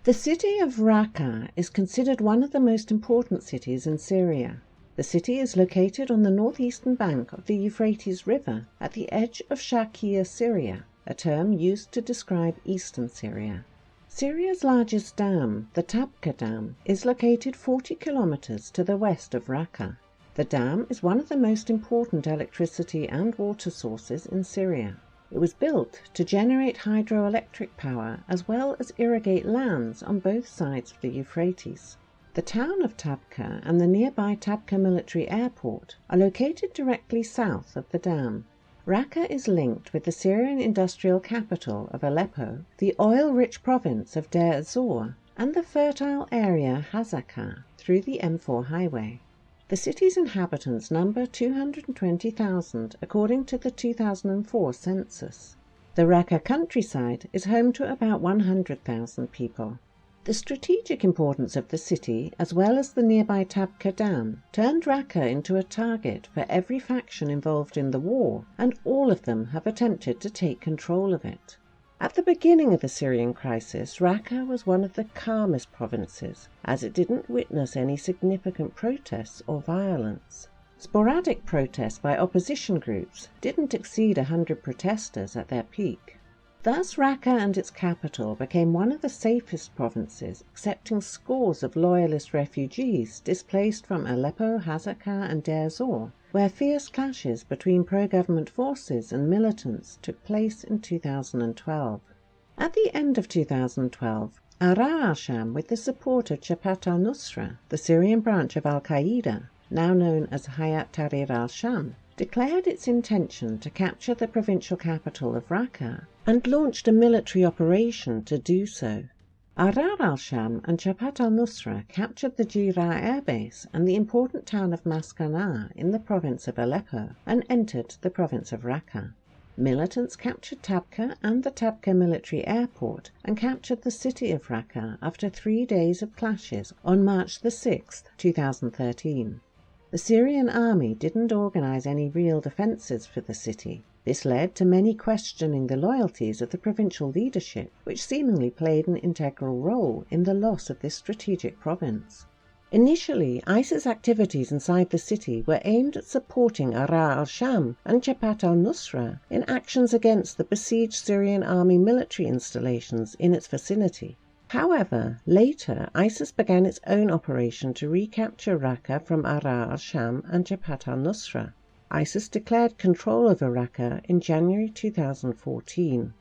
The city of Raqqa is considered one of the most important cities in Syria. The city is located on the northeastern bank of the Euphrates River at the edge of Sharqiya Syria, a term used to describe eastern Syria. Syria's largest dam, the Tabqa Dam, is located 40 kilometers to the west of Raqqa. The dam is one of the most important electricity and water sources in Syria. It was built to generate hydroelectric power as well as irrigate lands on both sides of the Euphrates. The town of Tabqa and the nearby Tabqa military airport are located directly south of the dam. Raqqa is linked with the Syrian industrial capital of Aleppo, the oil-rich province of Deir ez-Zor, and the fertile area Hasakah through the M4 highway. The city's inhabitants number 220,000 according to the 2004 census. The Raqqa countryside is home to about 100,000 people. The strategic importance of the city, as well as the nearby Tabqa Dam, turned Raqqa into a target for every faction involved in the war, and all of them have attempted to take control of it. At the beginning of the Syrian crisis, Raqqa was one of the calmest provinces, as it didn't witness any significant protests or violence. Sporadic protests by opposition groups didn't exceed 100 protesters at their peak. Thus, Raqqa and its capital became one of the safest provinces, accepting scores of loyalist refugees displaced from Aleppo, Hasakah and Deir ez-Zor, where fierce clashes between pro-government forces and militants took place in 2012. At the end of 2012, Ahrar al-Sham, with the support of Jabhat al-Nusra, the Syrian branch of al-Qaeda, now known as Hayat Tahrir al-Sham, declared its intention to capture the provincial capital of Raqqa and launched a military operation to do so. Ahrar al-Sham and Jabhat al-Nusra captured the Jira airbase and the important town of Maskana in the province of Aleppo and entered the province of Raqqa. Militants captured Tabqa and the Tabqa military airport and captured the city of Raqqa after 3 days of clashes on March 6, 2013. The Syrian army didn't organize any real defenses for the city. This led to many questioning the loyalties of the provincial leadership, which seemingly played an integral role in the loss of this strategic province. Initially, ISIS activities inside the city were aimed at supporting Ahrar al-Sham and Jabhat al-Nusra in actions against the besieged Syrian army military installations in its vicinity. However, later ISIS began its own operation to recapture Raqqa from Ahrar al-Sham and Jabhat al-Nusra. ISIS declared control over Raqqa in January 2014.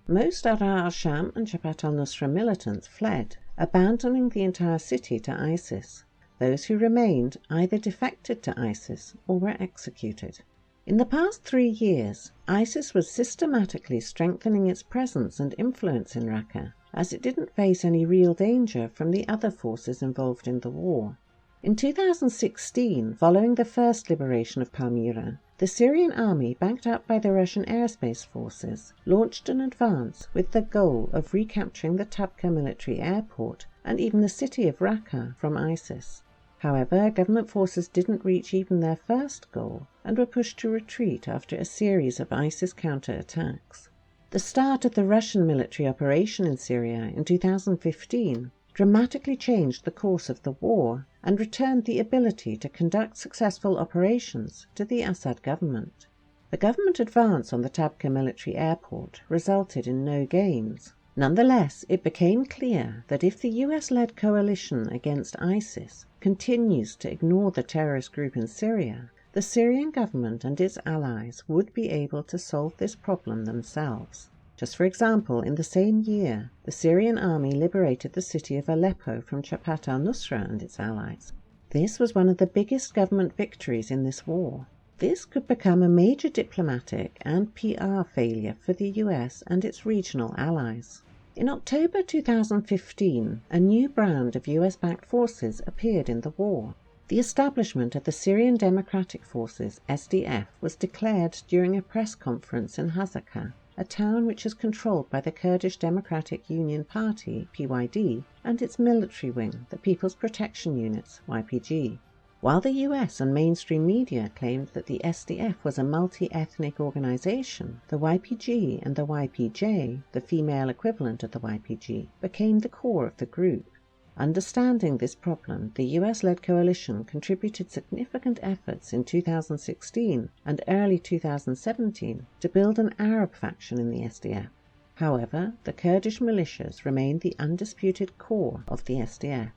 Most Ahrar al-Sham and Jabhat al-Nusra militants fled, abandoning the entire city to ISIS. Those who remained either defected to ISIS or were executed. In the past 3 years, ISIS was systematically strengthening its presence and influence in Raqqa, as it didn't face any real danger from the other forces involved in the war. In 2016, following the first liberation of Palmyra, the Syrian army, backed up by the Russian airspace forces, launched an advance with the goal of recapturing the Tabqa military airport and even the city of Raqqa from ISIS. However, government forces didn't reach even their first goal and were pushed to retreat after a series of ISIS counterattacks. The start of the Russian military operation in Syria in 2015 dramatically changed the course of the war and returned the ability to conduct successful operations to the Assad government. The government advance on the Tabqa military airport resulted in no gains. Nonetheless, it became clear that if the US-led coalition against ISIS continues to ignore the terrorist group in Syria, the Syrian government and its allies would be able to solve this problem themselves. Just for example, in the same year, the Syrian army liberated the city of Aleppo from Jabhat al-Nusra and its allies. This was one of the biggest government victories in this war. This could become a major diplomatic and PR failure for the US and its regional allies. In October 2015, a new brand of US-backed forces appeared in the war. The establishment of the Syrian Democratic Forces, SDF, was declared during a press conference in Hasakah, a town which is controlled by the Kurdish Democratic Union Party, PYD, and its military wing, the People's Protection Units, YPG. While the US and mainstream media claimed that the SDF was a multi-ethnic organization, the YPG and the YPJ, the female equivalent of the YPG, became the core of the group. Understanding this problem, the US-led coalition contributed significant efforts in 2016 and early 2017 to build an Arab faction in the SDF. However, the Kurdish militias remained the undisputed core of the SDF.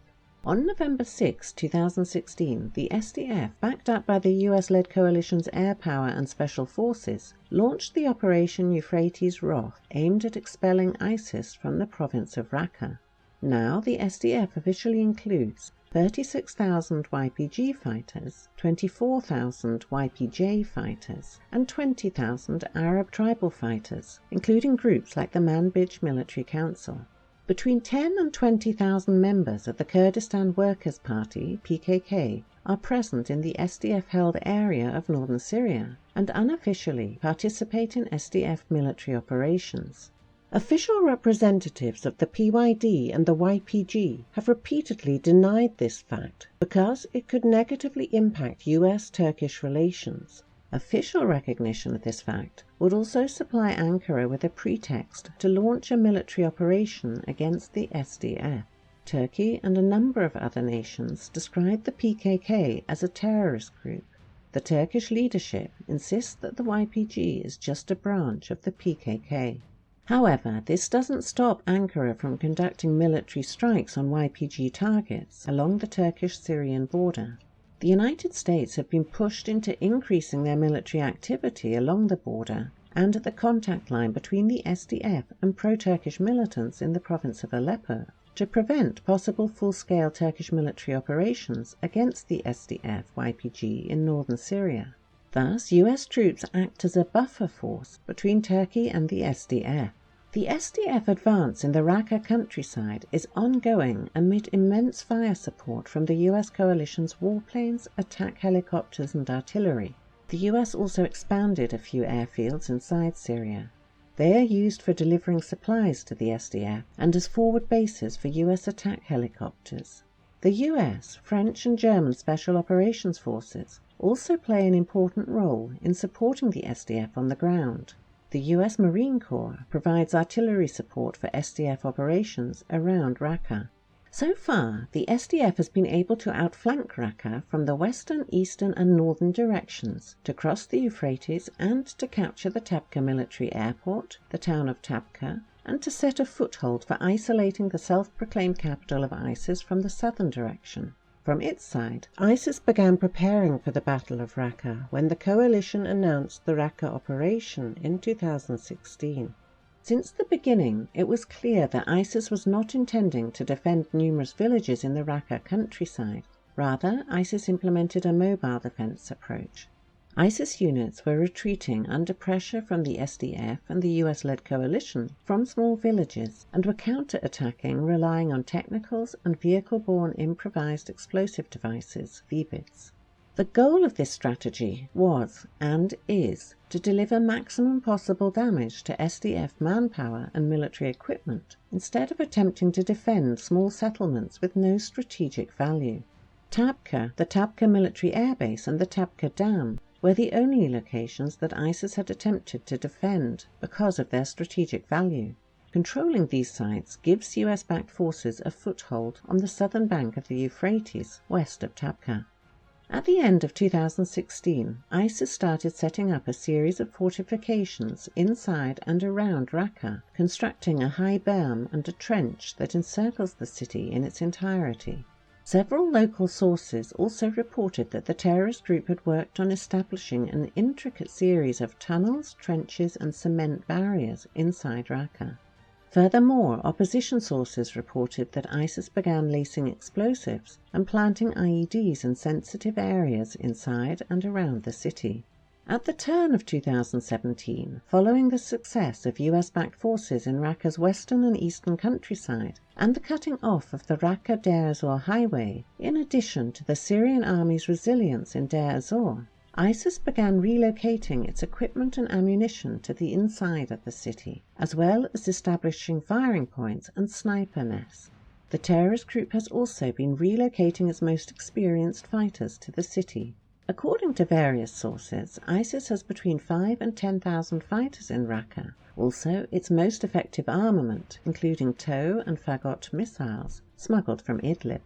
On November 6, 2016, the SDF, backed up by the US-led coalition's air power and special forces, launched the Operation Euphrates Roth, aimed at expelling ISIS from the province of Raqqa. Now the SDF officially includes 36,000 YPG fighters, 24,000 YPJ fighters, and 20,000 Arab tribal fighters, including groups like the Manbij Military Council. Between 10 and 20,000 members of the Kurdistan Workers' Party, PKK, are present in the SDF-held area of northern Syria and unofficially participate in SDF military operations. Official representatives of the PYD and the YPG have repeatedly denied this fact because it could negatively impact US-Turkish relations. Official recognition of this fact would also supply Ankara with a pretext to launch a military operation against the SDF. Turkey and a number of other nations describe the PKK as a terrorist group. The Turkish leadership insists that the YPG is just a branch of the PKK. However, this doesn't stop Ankara from conducting military strikes on YPG targets along the Turkish-Syrian border. The United States have been pushed into increasing their military activity along the border and at the contact line between the SDF and pro-Turkish militants in the province of Aleppo to prevent possible full-scale Turkish military operations against the SDF-YPG in northern Syria. Thus, US troops act as a buffer force between Turkey and the SDF. The SDF advance in the Raqqa countryside is ongoing amid immense fire support from the US coalition's warplanes, attack helicopters and artillery. The US also expanded a few airfields inside Syria. They are used for delivering supplies to the SDF and as forward bases for US attack helicopters. The US, French and German Special Operations Forces also play an important role in supporting the SDF on the ground. The US Marine Corps provides artillery support for SDF operations around Raqqa. So far, the SDF has been able to outflank Raqqa from the western, eastern and northern directions, to cross the Euphrates and to capture the Tabqa military airport, the town of Tabqa, and to set a foothold for isolating the self-proclaimed capital of ISIS from the southern direction. From its side, ISIS began preparing for the Battle of Raqqa when the coalition announced the Raqqa operation in 2016. Since the beginning, it was clear that ISIS was not intending to defend numerous villages in the Raqqa countryside. Rather, ISIS implemented a mobile defense approach. ISIS units were retreating under pressure from the SDF and the US-led coalition from small villages and were counter-attacking relying on technicals and vehicle-borne improvised explosive devices, VBIDs. The goal of this strategy was, and is, to deliver maximum possible damage to SDF manpower and military equipment, instead of attempting to defend small settlements with no strategic value. Tabqa, the Tabqa military airbase and the Tabqa Dam were the only locations that ISIS had attempted to defend because of their strategic value. Controlling these sites gives US-backed forces a foothold on the southern bank of the Euphrates, west of Tabqa. At the end of 2016, ISIS started setting up a series of fortifications inside and around Raqqa, constructing a high berm and a trench that encircles the city in its entirety. Several local sources also reported that the terrorist group had worked on establishing an intricate series of tunnels, trenches and cement barriers inside Raqqa. Furthermore, opposition sources reported that ISIS began lacing explosives and planting IEDs in sensitive areas inside and around the city. At the turn of 2017, following the success of US-backed forces in Raqqa's western and eastern countryside and the cutting off of the Raqqa-Deir ez-Zor highway, in addition to the Syrian army's resilience in Deir ez-Zor, ISIS began relocating its equipment and ammunition to the inside of the city, as well as establishing firing points and sniper nests. The terrorist group has also been relocating its most experienced fighters to the city. According to various sources, ISIS has between 5,000 and 10,000 fighters in Raqqa. Also, its most effective armament, including TOW and Fagot missiles, smuggled from Idlib.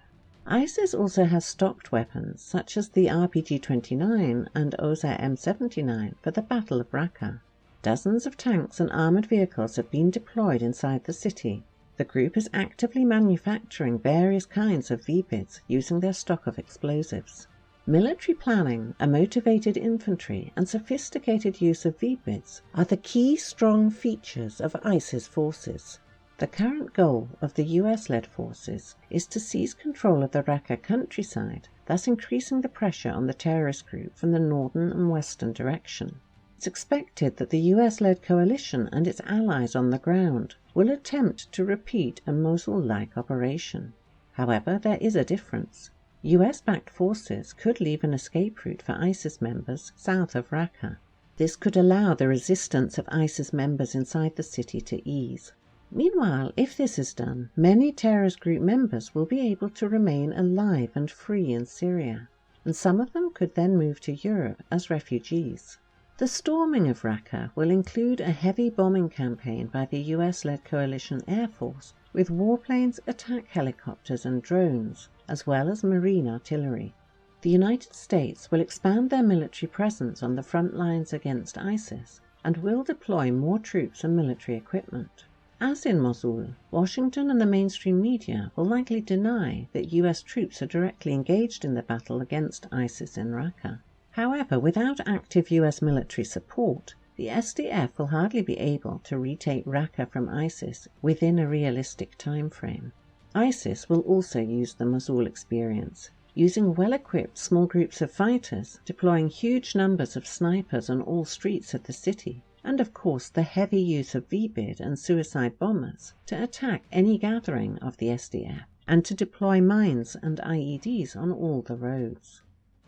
ISIS also has stocked weapons, such as the RPG-29 and Osa M79 for the Battle of Raqqa. Dozens of tanks and armoured vehicles have been deployed inside the city. The group is actively manufacturing various kinds of VBIDs using their stock of explosives. Military planning, a motivated infantry, and sophisticated use of VBIDs are the key strong features of ISIS forces. The current goal of the US-led forces is to seize control of the Raqqa countryside, thus increasing the pressure on the terrorist group from the northern and western direction. It's expected that the US-led coalition and its allies on the ground will attempt to repeat a Mosul-like operation. However, there is a difference. US-backed forces could leave an escape route for ISIS members south of Raqqa. This could allow the resistance of ISIS members inside the city to ease. Meanwhile, if this is done, many terrorist group members will be able to remain alive and free in Syria, and some of them could then move to Europe as refugees. The storming of Raqqa will include a heavy bombing campaign by the US-led coalition air force with warplanes, attack helicopters and drones, as well as marine artillery. The United States will expand their military presence on the front lines against ISIS and will deploy more troops and military equipment. As in Mosul, Washington and the mainstream media will likely deny that US troops are directly engaged in the battle against ISIS in Raqqa. However, without active US military support, the SDF will hardly be able to retake Raqqa from ISIS within a realistic time frame. ISIS will also use the Mosul experience, using well-equipped small groups of fighters, deploying huge numbers of snipers on all streets of the city, and of course the heavy use of VBID and suicide bombers to attack any gathering of the SDF, and to deploy mines and IEDs on all the roads.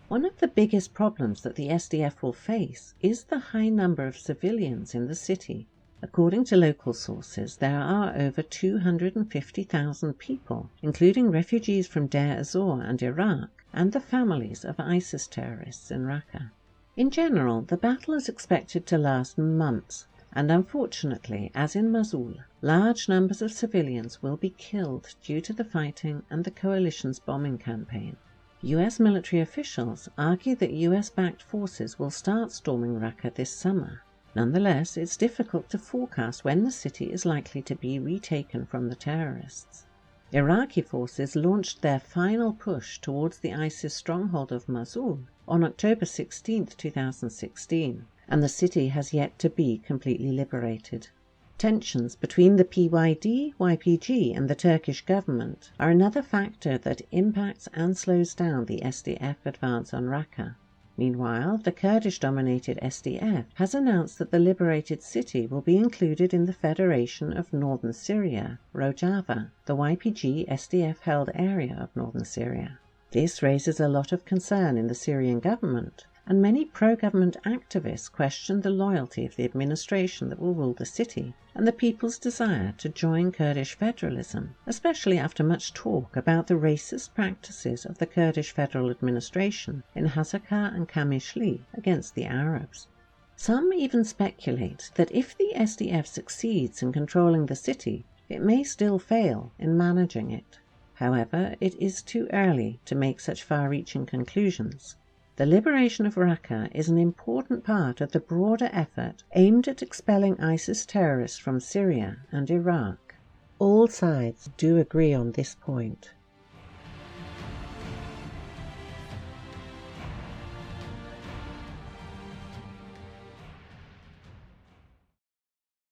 One of the biggest problems that the SDF will face is the high number of civilians in the city. According to local sources, there are over 250,000 people, including refugees from Deir ez-Zor and Iraq, and the families of ISIS terrorists in Raqqa. In general, the battle is expected to last months, and unfortunately, as in Mosul, large numbers of civilians will be killed due to the fighting and the coalition's bombing campaign. US military officials argue that US-backed forces will start storming Raqqa this summer. Nonetheless, it's difficult to forecast when the city is likely to be retaken from the terrorists. Iraqi forces launched their final push towards the ISIS stronghold of Mosul on October 16, 2016, and the city has yet to be completely liberated. Tensions between the PYD, YPG and the Turkish government are another factor that impacts and slows down the SDF advance on Raqqa. Meanwhile, the Kurdish-dominated SDF has announced that the liberated city will be included in the Federation of Northern Syria, Rojava, the YPG SDF-held area of northern Syria. This raises a lot of concern in the Syrian government, and many pro-government activists question the loyalty of the administration that will rule the city and the people's desire to join Kurdish federalism, especially after much talk about the racist practices of the Kurdish federal administration in Hasakah and Kamishli against the Arabs. Some even speculate that if the SDF succeeds in controlling the city, it may still fail in managing it. However, it is too early to make such far-reaching conclusions. The liberation of Raqqa is an important part of the broader effort aimed at expelling ISIS terrorists from Syria and Iraq. All sides do agree on this point.